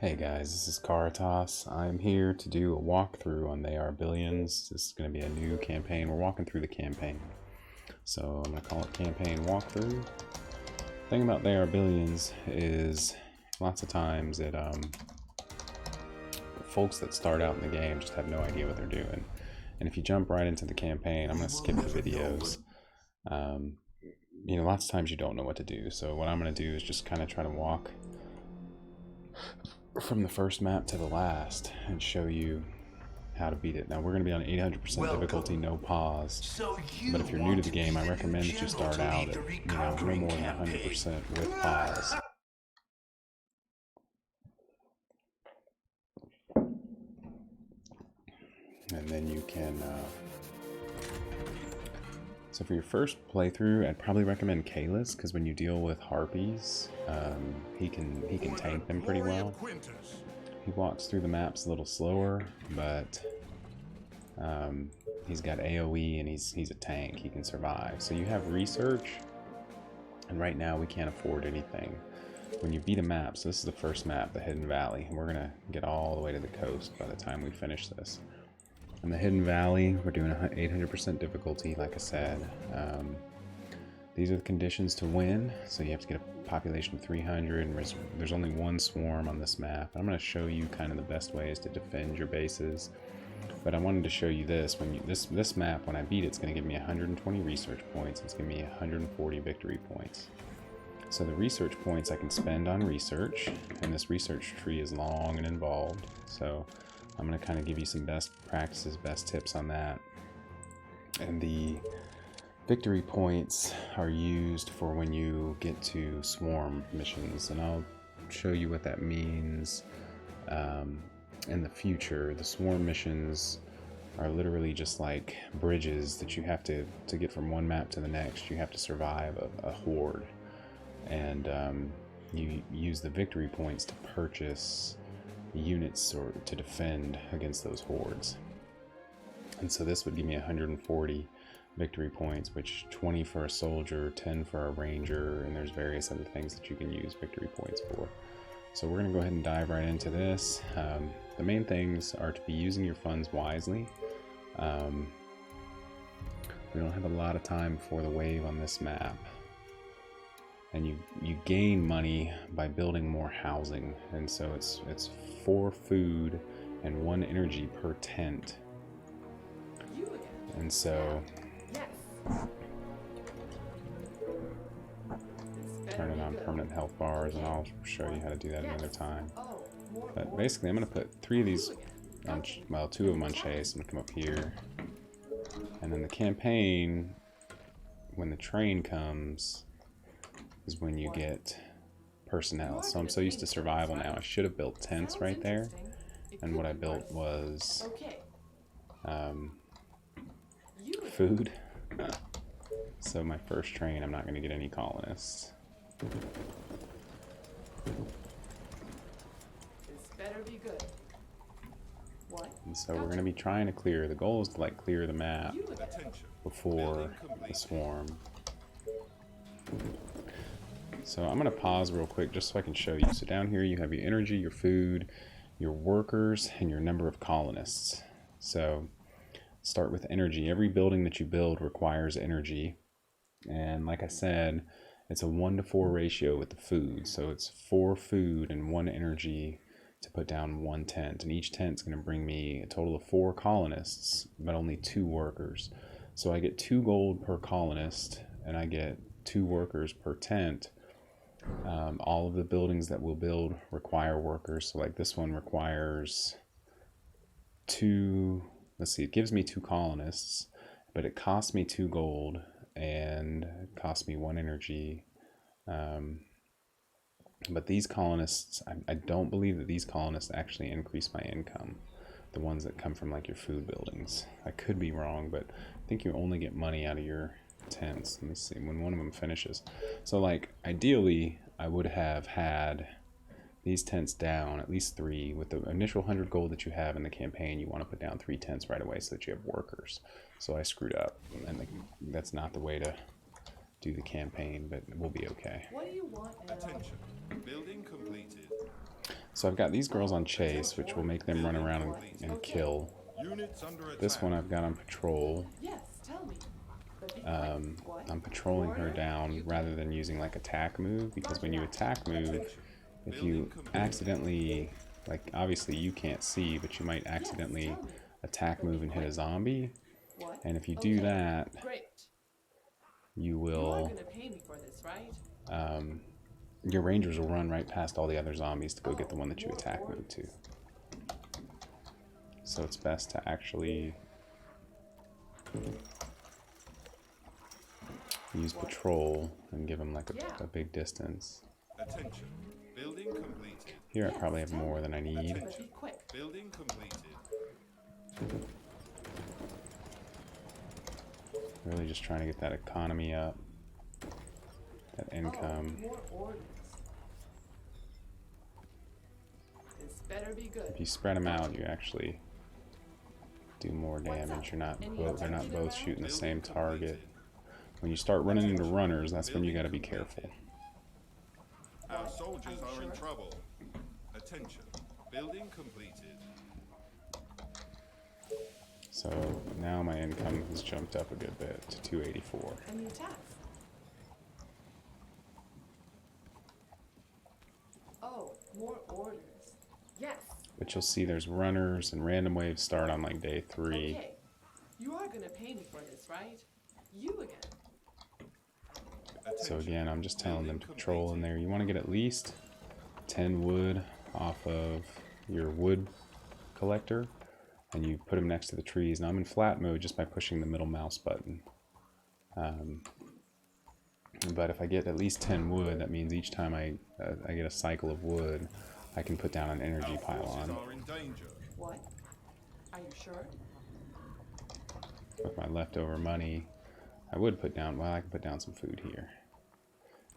Hey guys, this is Caritas. I'm here to do a walkthrough on They Are Billions. This is going to be a new campaign. We're walking through the campaign. So I'm going to call it Campaign Walkthrough. The thing about They Are Billions is lots of times folks that start out in the game just have no idea what they're doing. And if you jump right into the campaign, I'm going to skip the videos. Lots of times you don't know what to do. So what I'm going to do is just kind of try to walk from the first map to the last and show you how to beat it. Now we're going to be on 800% difficulty, no pause. But if you're new to the game, I recommend that you start out at no more than 100% with pause. And then you can so for your first playthrough, I'd probably recommend Kalis, because when you deal with harpies, he can tank them pretty well. He walks through the maps a little slower, but he's got AoE and he's a tank. He can survive. So you have research, and right now we can't afford anything. When you beat a map, so this is the first map, the Hidden Valley, and we're gonna get all the way to the coast by the time we finish this. In the Hidden Valley, we're doing 800% difficulty, like I said. These are the conditions to win. So you have to get a population of 300, and there's only one swarm on this map. I'm going to show you kind of the best ways to defend your bases. But I wanted to show you this. This map, when I beat it, it's going to give me 120 research points. It's going to give me 140 victory points. So the research points I can spend on research, and this research tree is long and involved. So I'm going to kind of give you some best practices, best tips on that. And the victory points are used for when you get to swarm missions, and I'll show you what that means in the future. The swarm missions are literally just like bridges that you have to get from one map to the next. You have to survive a horde, and you use the victory points to purchase units or to defend against those hordes. And so this would give me 140 victory points, which 20 for a soldier, 10 for a ranger, and there's various other things that you can use victory points for. So we're going to go ahead and dive right into this. The main things are to be using your funds wisely. We don't have a lot of time before the wave on this map. And you gain money by building more housing, and so it's 4 food and 1 energy per tent. And so turning on permanent health bars, and I'll show you how to do that another time. But basically I'm going to put 3 of these on, well, 2 of them on chase. I'm going to come up here, and then the campaign, when the train comes, is when you get personnel. So I'm so used to survival now. I should have built tents right there, and what I built was food. So my first train, I'm not going to get any colonists. This better be good. What? And so we're going to be trying to clear. The goal is to like clear the map before the swarm. So I'm going to pause real quick just so I can show you. So down here you have your energy, your food, your workers, and your number of colonists. So start with energy. Every building that you build requires energy. And like I said, it's a 1-to-4 ratio with the food. So it's 4 food and 1 energy to put down 1 tent. And each tent is going to bring me a total of 4 colonists, but only 2 workers. So I get 2 gold per colonist, and I get 2 workers per tent. All of the buildings that we'll build require workers. So like this one requires 2, let's see, it gives me 2 colonists, but it costs me 2 gold and it costs me 1 energy. But these colonists, I don't believe that these colonists actually increase my income. The ones that come from like your food buildings. I could be wrong, but I think you only get money out of your tents. Let me see, when one of them finishes. So like ideally I would have had these tents down, at least 3. With the initial 100 gold that you have in the campaign, you want to put down 3 tents right away so that you have workers. So I screwed up, and that's not the way to do the campaign, but we'll be okay. What do you want? Attention. Building completed. So I've got these girls on chase, which will make them run around and kill. Units under attack. This one I've got on patrol. Yes, tell me. But be quick. What? I'm patrolling her Order? down rather than using like attack move, because when you attack move, if you accidentally, like obviously you can't see, but you might accidentally attack move and hit a zombie, What? and if you do that, Great. you You are will, gonna pay me for this, right? your rangers will run right past all the other zombies to go get the one that you attack move to. So it's best to actually use patrol and give them like a big distance. Attention. Building completed. Here I probably have more than I need. But be quick. Building completed. Really just trying to get that economy up, that income. Oh, more orders. This better be good. If you spread them out, you actually do more damage. You're not they're not both shooting the same target. When you start running into runners, that's when you got to be careful. Our soldiers are in trouble. Attention. Building completed. So now my income has jumped up a good bit to 284. And the attacks. Oh, more orders. Yes. But you'll see there's runners and random waves start on like day 3. Okay. You are gonna pay me for this, right? You again. So again, I'm just telling them to patrol in there. You want to get at least 10 wood off of your wood collector, and you put them next to the trees. Now I'm in flat mode just by pushing the middle mouse button. But if I get at least 10 wood, that means each time I get a cycle of wood, I can put down an energy pylon. Are in danger. What? Are you sure? With my leftover money, I would put down, well, I can put down some food here.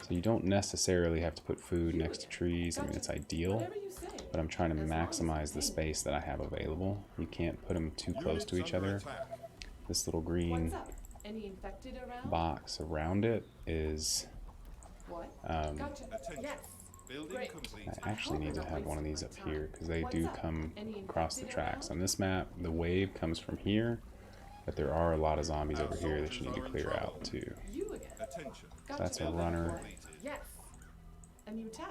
So you don't necessarily have to put food next to trees. I mean, it's ideal, Whatever you say. but I'm trying to maximize the space that I have available. You can't put them too close to each other. This little green What's up? Any infected around? box around it is, What? um, Gotcha. Attention. Yes. Building Great. complete. I actually need to have one of these up here because they do come across the tracks. On this map, the wave comes from here, but there are a lot of zombies over here that you need to clear out too. You again. Attention. Gotcha. That's a runner, Yes. A new task.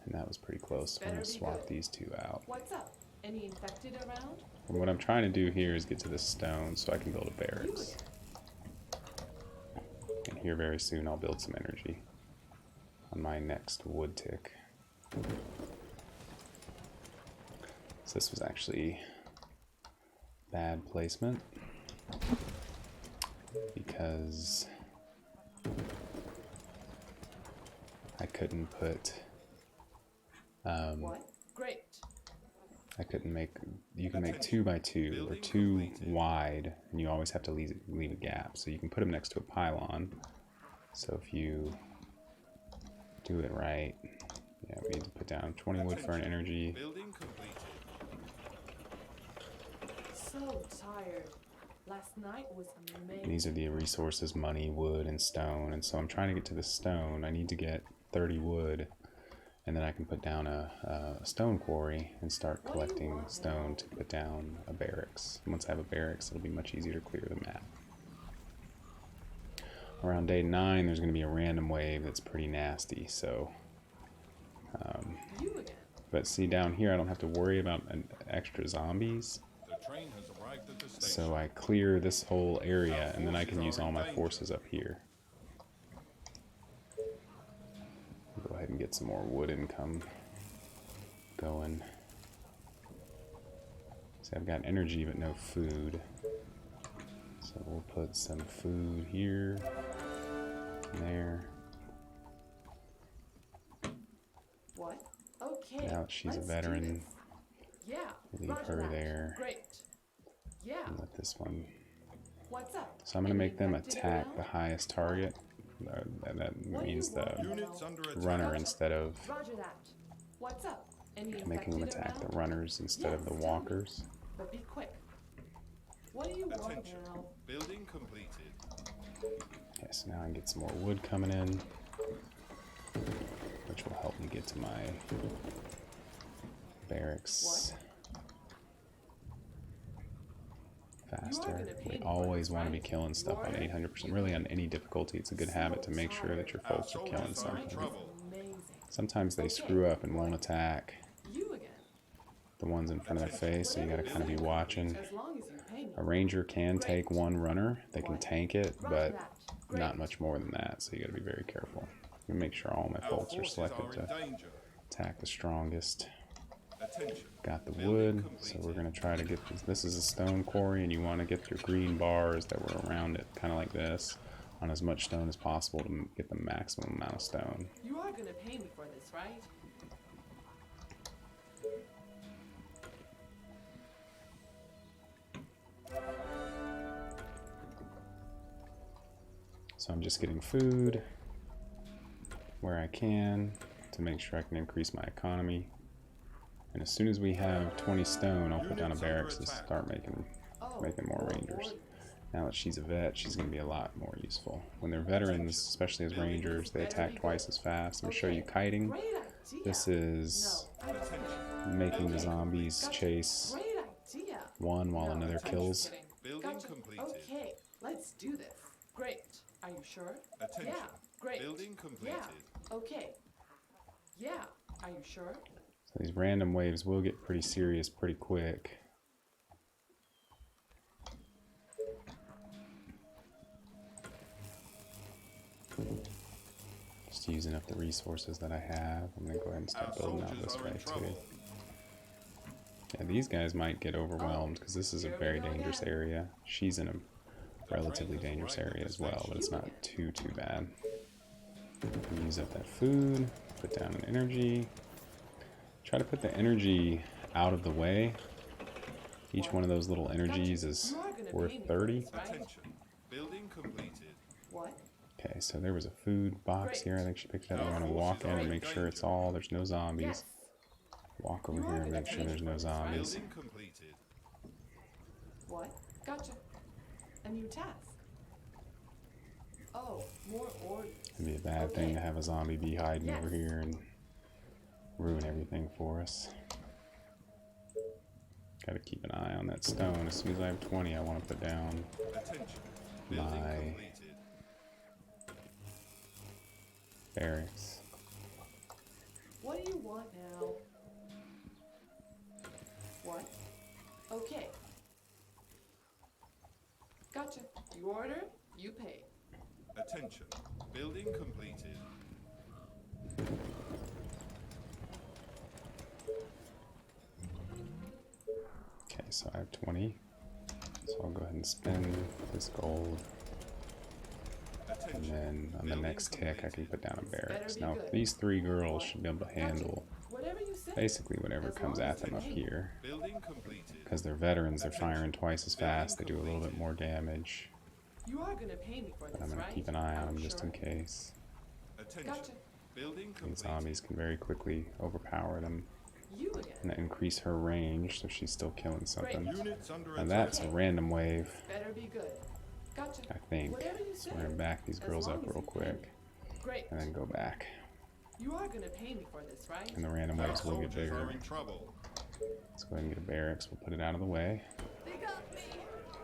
and that was pretty close. So I'm going to swap these two out. What's up? Any infected around? And what I'm trying to do here is get to this stone so I can build a You barracks. again. And here very soon I'll build some energy on my next wood tick. So this was actually bad placement because I couldn't put What? Great. I couldn't make, you can make 2 by 2 or 2 wide, and you always have to leave a gap. So you can put them next to a pylon. So if you do it right, yeah, we need to put down 20 wood for an energy. Building completed. So tired. Last night was And amazing. these are the resources: money, wood, and stone. And so I'm trying to get to the stone. I need to get 30 wood, and then I can put down a stone quarry and start collecting stone to put down a barracks. And once I have a barracks, it'll be much easier to clear the map. Around day 9, there's going to be a random wave that's pretty nasty. So, You again. but see down here, I don't have to worry about extra zombies. The train has arrived at the station. So I clear this whole area, and then I can use all my forces up here. Go ahead and get some more wood income going. See, I've got energy but no food. So we'll put some food here, and there. What? Okay. Now that she's a let's do veteran, this. Yeah. leave Roger her that. there. Great. Yeah. And let this one. What's up? So I'm going to Any make them infected attack around? the highest target. And that What do you means the want? Units under attack. runner instead of Roger that. What's up? Any making them infected attack the around? runners instead of Yes, the tell me. walkers. But be quick. What do you want Attention. now? Building completed. Okay, so now I can get some more wood coming in, which will help me get to my barracks faster. gonna pay We me for always this, want to be right? killing stuff on Order? 800%. Really, on any difficulty, it's a good habit to make sure that your Our folks are killing soldiers are in something. trouble. Amazing. Sometimes they Okay. screw up and won't attack You again. the ones in front of their face, so you gotta kind of be watching. As long as you pay me. A ranger can take one runner, they can What? tank it, Roger but that. not Great. much more than that, so you gotta be very careful. And make sure all my Our folks are forces selected are in to danger. attack the strongest. Attention. Got the Building wood, so completed. we're gonna try to get this. This is a stone quarry, and you want to get your green bars that were around it, kind of like this, on as much stone as possible to get the maximum amount of stone. You are gonna pay me for this, right? So I'm just getting food where I can to make sure I can increase my economy. And as soon as we have 20 stone, I'll put down a Units barracks under and attack. start making Oh, more rangers. orders. Now that she's a vet, she's going to be a lot more useful. When they're veterans, especially as rangers, they attack twice as fast. I'm going to show you kiting. Great idea. This is No, I was kidding. making the zombies chase Great idea. one while No, another I'm just kills. kidding. Building Gotcha. completed. Okay, let's do this. Great. Are you sure? Attention. Yeah. Great. Building completed. Yeah. Okay. Yeah. Are you sure? So these random waves will get pretty serious pretty quick. Just using up the resources that I have. I'm gonna go ahead and Our start building out soldiers this are way in too. trouble. Yeah, these guys might get overwhelmed because this is a here we very go dangerous again. area. She's in a relatively train has dangerous arrived at area the as well, but it's station. not too bad. Use up that food, put down an energy. Try to put the energy out of the way. Each one of those little energies is You are gonna worth pay me for 30. this, right? Attention. Building completed. What? Okay, so there was a food box here. I think she picked it up. I'm gonna walk in and make sure it's all. There's no zombies. Yes. Walk over here and make sure there's no zombies. Building completed. What? Gotcha. A new task. Oh, more orders. It'd be a bad thing to have a zombie be hiding Yes. over here and ruin everything for us. Gotta keep an eye on that stone. As soon as I have 20, I want to put down Attention. Building my completed. barracks. What do you want now? What? Okay. Gotcha. You order, you pay. Attention. Building completed. Okay, so I have 20. So I'll go ahead and spend this gold. And Attention. then on the Building next tick, I can completed. put down a barracks. be Now, good. these three girls should be able to Gotcha. handle Whatever you say. basically whatever As comes long at as them you up pay. here. Building completed. Because they're veterans, they're firing twice as fast. They do a little bit more damage. You are gonna pay me for this, But I'm going right? to keep an eye on Are them you just sure? in case. Attention. Gotcha. Building These completed. zombies can very quickly overpower them You again. and increase her range so she's still killing something. Units under And attack. that's a random wave, Better be good. Gotcha. I think. Whatever you So say. we're going to back these As girls long up as real you pay me. quick Great. and then go back. You are gonna pay me for this, right? And the random Our waves will get soldiers bigger. are in trouble. Let's go ahead and get a barracks. We'll put it out of the way. They got me.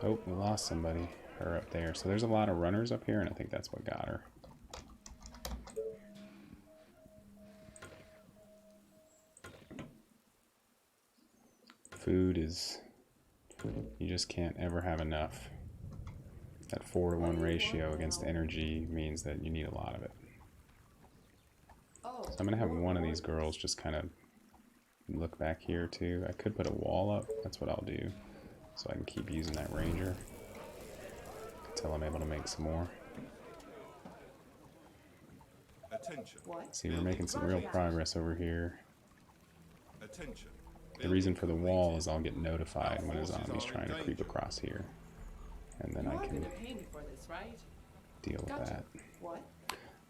Oh, we lost somebody. Her up there. So there's a lot of runners up here, and I think that's what got her. Food is... You just can't ever have enough. That 4-to-1 ratio against energy means that you need a lot of it. Oh. So I'm going to have more one of these orders. girls just kind of look back here too. I could put a wall up. That's what I'll do. So I can keep using that ranger until I'm able to make some more. Attention. What? See, we're making some real progress over here. Attention. The reason for the wall is I'll get notified when a zombie's trying to creep across here. And then You I are can gonna pay me for this, right? deal with Gotcha. that. What?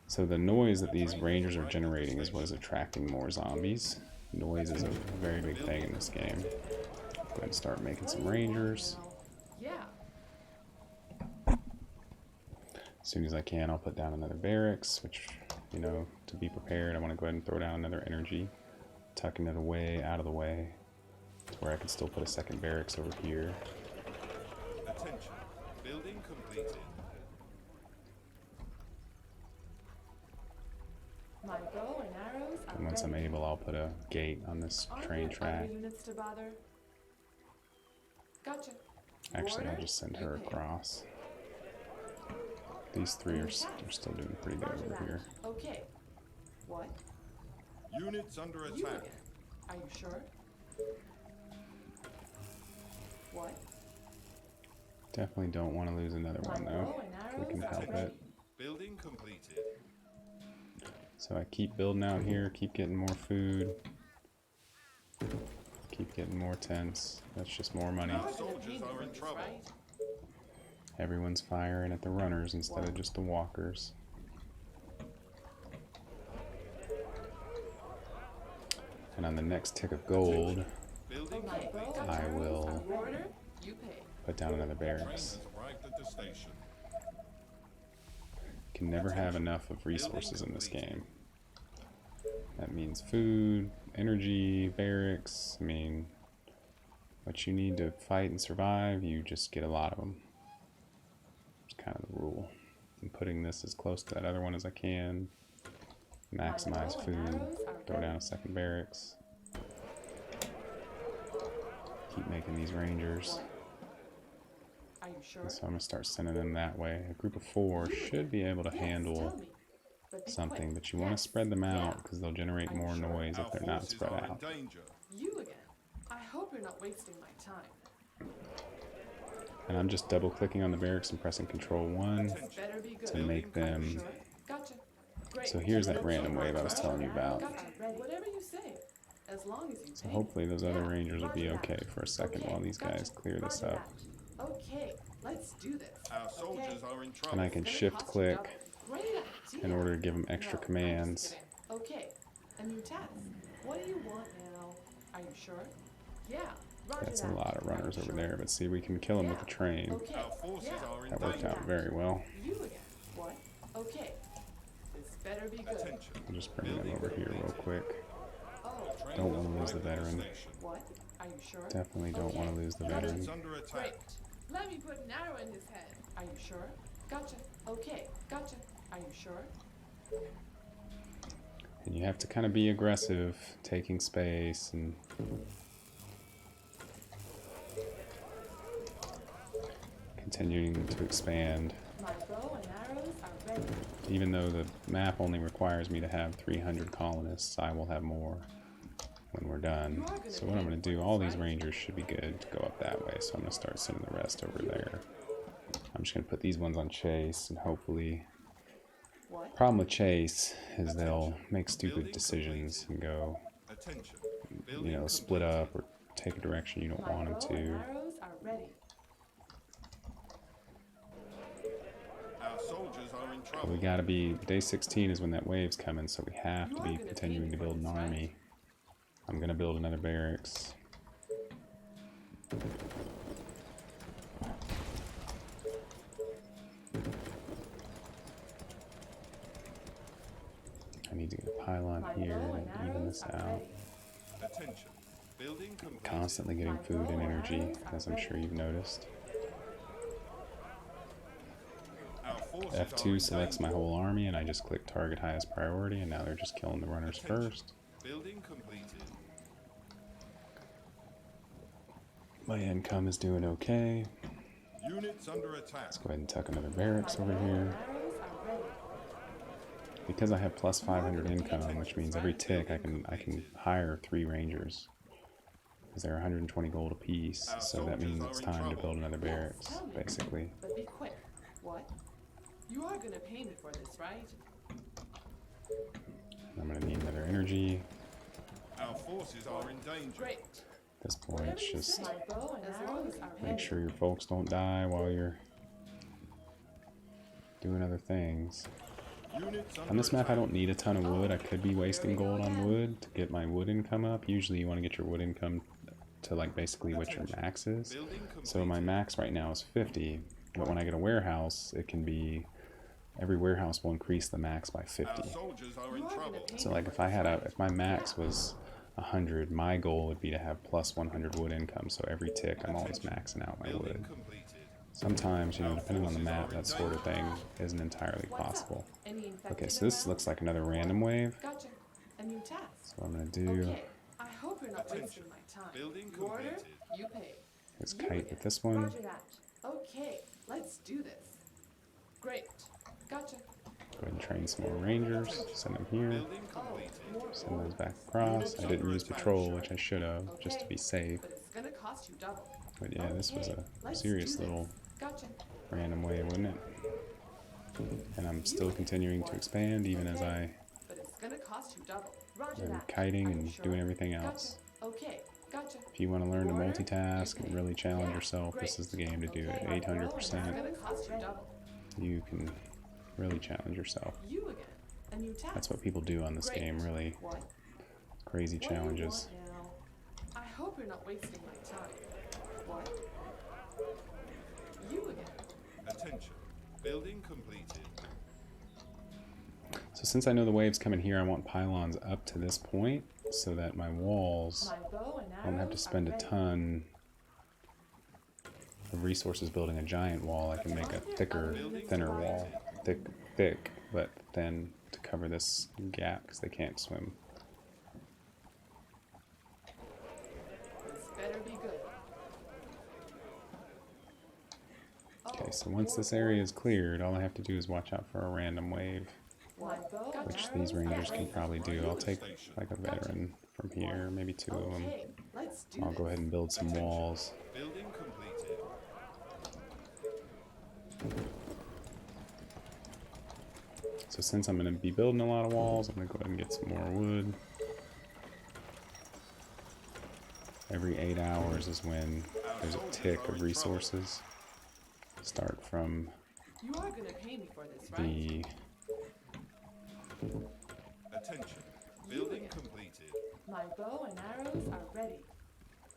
So the noise that these rangers are generating is what is attracting more zombies. Noise is a very big thing in this game. Go ahead and start making What some do you want rangers. now? Yeah. As soon as I can, I'll put down another barracks, which, you know, to be prepared, I want to go ahead and throw down another energy. tucking it away, out of the way, to where I can still put a second barracks over here. Attention. Building completed. My bow and arrows are And once I'm ready. able, I'll put a gate on this Are train there track. other units to bother? Gotcha. Actually, I'll Order, just send you her pay. across. These three are still doing pretty good Roger over that. here. Okay. What? Units under You attack. again. Are you sure? What? Definitely don't want to lose another My one though, bow and if we arrows can are help ready. it. Building completed. So I keep building out here, keep getting more food, keep getting more tents. That's just more money. You're gonna pay Soldiers me are for in this, trouble. right? Everyone's firing at the runners instead of just the walkers. And on the next tick of gold, Building My bow complete. and I arrows will are ready. Order, you pay. put down another Train barracks. has arrived at the station. Can never have enough of resources in this game. That means food, energy, barracks. I mean, what you need to fight and survive, you just get a lot of them. It's kind of the rule. I'm putting this as close to that other one as I can. Maximize food. Throw down a second barracks. Keep making these rangers. Are you sure? And so I'm going to start sending them that way. A group of 4 should be able to Yes, handle tell me. But be something, quick. but you want Yes. to spread them out Yeah. because they'll generate Are you more sure? noise if Our they're not forces spread are out. in danger. You again. I hope you're not wasting my time. And I'm just double clicking on the barracks and pressing Control 1 This better be good. to make them. Sure. Gotcha. Great. So here's that Okay. random wave I was telling you about. Gotcha. Whatever you say. As long as you So pay me. hopefully those other Yeah, rangers will be roger that. okay for a second Okay, while these gotcha. guys clear this Roger up. that. Okay, let's do this. Our soldiers Okay. are in trouble. And I can It's gonna shift cost you click double. Great idea. in order to give them extra No, I'm just commands. kidding. Okay, a new task. What do you want now? Are you sure? Yeah, roger That's a that. lot of Are you runners over sure? there, but see, we can kill them with Yeah. the train. Okay. Our forces yeah. are in That worked danger. out very well. You again. What? Okay. This better be good. Attention. I'll just bring them over here real quick. Oh, Train Don't has wanna lose the arrived at veteran. station. what? Are you sure? Definitely don't Okay. want to lose the Got it. Units veteran. under attack. Great. Let me put an arrow in his head. Are you sure? Gotcha. Okay, gotcha. Are you sure? And you have to kind of be aggressive, taking space and continuing to expand. My bow and arrows are ready. Even though the map only requires me to have 300 colonists, I will have more when we're done. So what I'm going to do, all these rangers should be good to go up that way, so I'm going to start sending the rest over there. I'm just going to put these ones on chase, and hopefully... What? Problem with chase is they'll make stupid decisions and go, Attention. you Building know, split complete. up or take a direction you don't My want bow them and to. arrows are ready. Our soldiers are in But trouble. we gotta be, day 16 is when that wave's coming, so we have to be continuing to build an army. I'm gonna build another barracks. I need to get a pylon My here bow and to even arrows this are out. ready. Attention. Building completed. Constantly getting food and energy, as I'm sure you've noticed. Our forces are in F2 selects my danger. whole army, and I just click target highest priority, and now they're just killing the runners Attention. first. Building completed. My income is doing okay. Units under attack. Let's go ahead and tuck another barracks My over bow here. and arrows are ready. Because I have plus 500 income, which means every tick I can hire 3 rangers. Because they're 120 gold apiece, so that means it's time to build another barracks, tell me. basically. But be quick. What? You are gonna pay me for this, right? I'm gonna need another energy. Our forces are in danger. Great. At this point, Whatever it's you just say. My bow and arrows are ready. make sure your folks don't die while you're doing other things. Units under On this map, I attack. don't need a ton of wood. I could be wasting gold on wood to get my wood income up. Usually you want to get your wood income to like basically what your max is. Building completed. So my max right now is 50, but when I get a warehouse, it can be, every warehouse will increase the max by Our 50. soldiers are in You are gonna trouble. pay So me like for if I this, had a, right? if my max was 100. My goal would be to have plus 100 wood income, so every tick I'm always maxing out my Building wood. completed. Sometimes, you know, depending on the map, that sort of thing isn't entirely What's possible. up? Any infected Okay, so this around? looks like another random wave. Gotcha. A new task. So what I'm gonna do Okay. I hope you're not wasting my time. Building You order, completed. you pay. is You kite again. with this one. Roger that. Okay, let's do this. Great. Gotcha. Go ahead and train some more rangers. Send them here. Building completed. More Send those gold. back across. I didn't use patrol, which I should have, just to be safe. But it's gonna cost you double. But yeah, this was Okay, a let's serious do this. little Gotcha. random wave, wasn't it? And I'm still continuing to expand even as I But it's gonna cost you double. Roger am that. kiting Are you and sure? doing everything Gotcha. else. Okay. Gotcha. If you want to learn to Order, multitask and really challenge Yeah, yourself, this great. is the game to do it. Okay, 800%. It's gonna cost you double. You can really challenge yourself. You again. A new task. That's what people do on this Great. game, really What? crazy What do you challenges. want now? I hope you're not wasting my time. What? You again. Attention. Building completed. So since I know the waves coming here, I want pylons up to this point so that my walls My bow and I don't have to arrows spend are a ready. ton of resources building a giant wall. I can make a thicker, thinner wall. Thick, but thin to cover this gap because they can't swim. This better be good. Okay, so once this area is cleared, all I have to do is watch out for a random wave, My bow and which arrows these rangers are can ready. probably do. I'll take like a veteran from here, maybe two of them. Okay, let's do I'll go this. ahead and build some walls. Building completed. So since I'm going to be building a lot of walls, I'm going to go ahead and get some more wood. Every 8 hours is when there's a tick of resources. Start from You are gonna pay me for this, right? the Attention. Building completed. My bow and arrows are ready.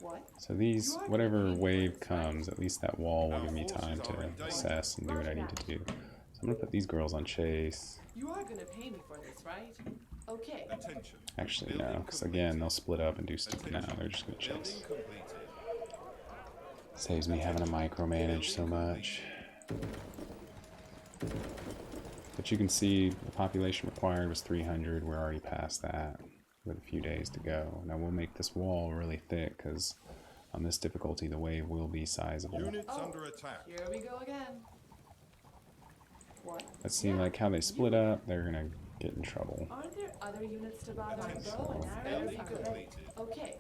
What? so these whatever wave comes, at least that wall will give me time to assess and do what I need to do. So I'm gonna put these girls on chase. You are gonna pay me for this, right? Okay. Attention. Actually no, because again they'll split up and do stuff now. They're just gonna Building chase. completed. Saves me having to micromanage so much. But you can see the population required was 300. We're already past that with a few days to go. Now we'll make this wall really thick because on this difficulty the wave will be sizable. Units Oh. under attack. Here we go again. What? Let's see like how they split up. They're gonna get in trouble. Aren't there other units to buy? My Attention. bow and arrows Building are ready. completed. Okay.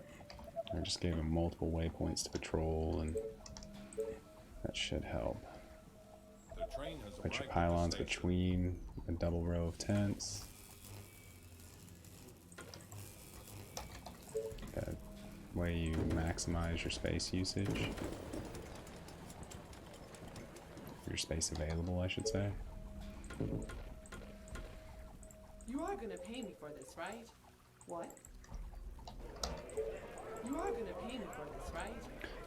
I just gave them multiple waypoints to patrol and that should help. The train has Put your arrived at the pylons station. between a double row of tents. That way you maximize your space usage. Your space available, I should say. You are gonna pay me for this, right? What? You are gonna pay me for this, right?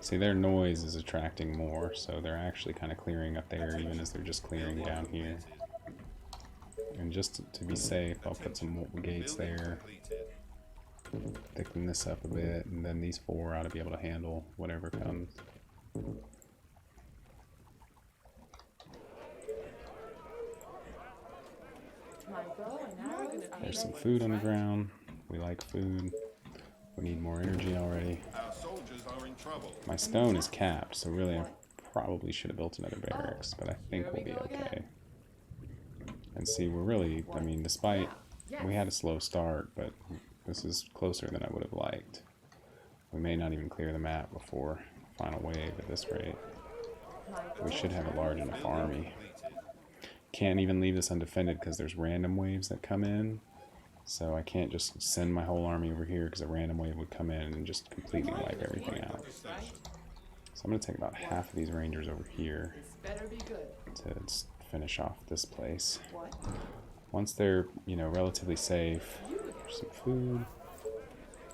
See, their noise is attracting more, so they're actually kind of clearing up there even as they're just clearing down here. And just to be safe, I'll put some gates Building there, completed. thicken this up a bit, and then these four ought to be able to handle whatever comes. My bow and arrows are There's ready. some food on the ground. We like food. We need more energy already. Our soldiers are in trouble. My stone is capped, so really I probably should have built another barracks, but I think Here we'll we be go okay. again. And see, we're really, I mean, despite Yeah. we had a slow start, but this is closer than I would have liked. We may not even clear the map before final wave at this rate. My bow We should and have a large arrows enough are ready. army. Can't even leave this undefended because there's random waves that come in. So I can't just send my whole army over here because a random wave would come in and just completely wipe everything out. Right? So I'm going to take about half of these rangers over here This better be good. to finish off this place. What? Once they're, you know, relatively safe, You again. there's some food.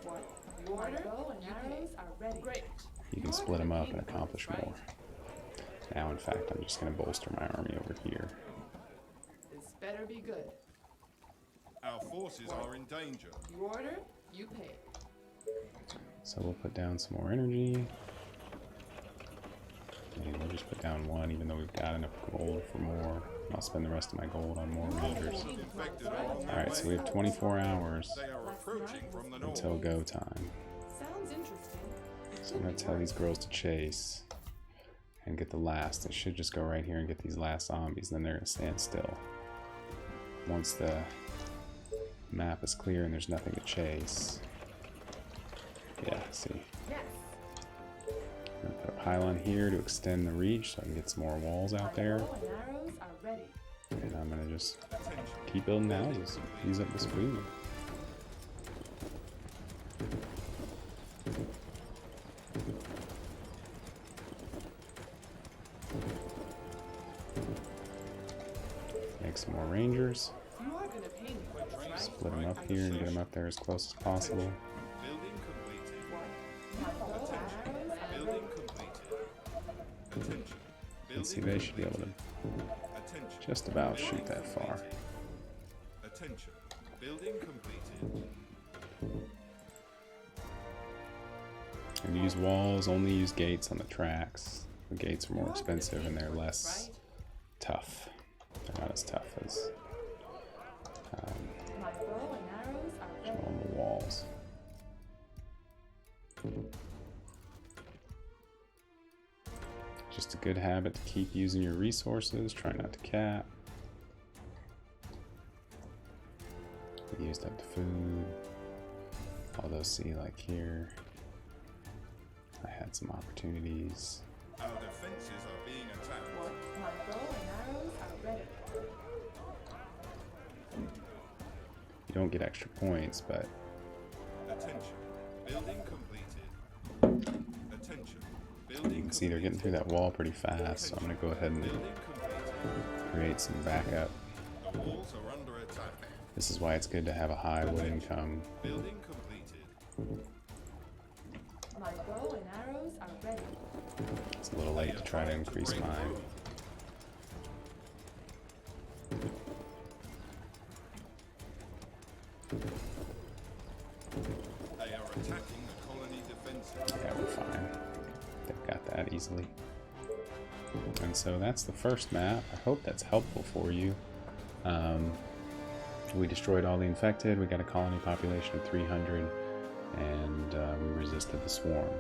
What? You order? My bow and arrows are ready. Great. You can split them up and accomplish more. Now, in fact, I'm just going to bolster my army over here. This better be good. Our forces are in danger. You order, you pay. So we'll put down some more energy. And we'll just put down 1, even though we've got enough gold for more. I'll spend the rest of my gold on more rangers. Alright, so we have 24 hours They are approaching from the north. until go time. Sounds interesting. So I'm going to tell these girls to chase and get the last. They should just go right here and get these last zombies, then they're going to stand still. Once the map is clear and there's nothing to chase. Yeah, see. Yes. I'm going to put a pylon here to extend the reach so I can get some more walls out there. Bow and arrows are ready. And I'm going to just keep building houses, use up this food. Make some more rangers. You are gonna pay me for this, right? Split them up here and get them up there as close as possible. Building completed. My bow and arrows are Building ready. completed. Attention. And see, they should be able to Attention. just about shoot that far. Attention. Building completed. And use walls, only use gates on the tracks. The gates are more expensive and they're less tough. They're not as tough as My bow and arrows are ready. normal walls. Just a good habit to keep using your resources. Try not to cap. We used up the food. Although, see, like here, I had some opportunities. Our defenses are being attacked. My bow and arrows are ready. You don't get extra points, but Attention. Building completed. Attention. Building you can see they're getting through that wall pretty fast. So I'm going to go ahead and Building completed. create some backup. The walls are under attack. This is why it's good to have a high wood income. Building completed. My bow and arrows are ready. It's a little late to try to increase mine. They are attacking the colony defenses. Yeah, we're fine. They've got that easily. And so that's the first map. I hope that's helpful for you. We destroyed all the infected. We got a colony population of 300, and we resisted the swarm.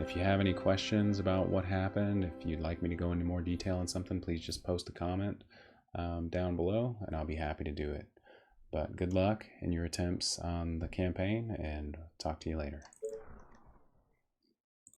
If you have any questions about what happened, if you'd like me to go into more detail on something, please just post a comment down below, and I'll be happy to do it. But good luck in your attempts on the campaign, and talk to you later.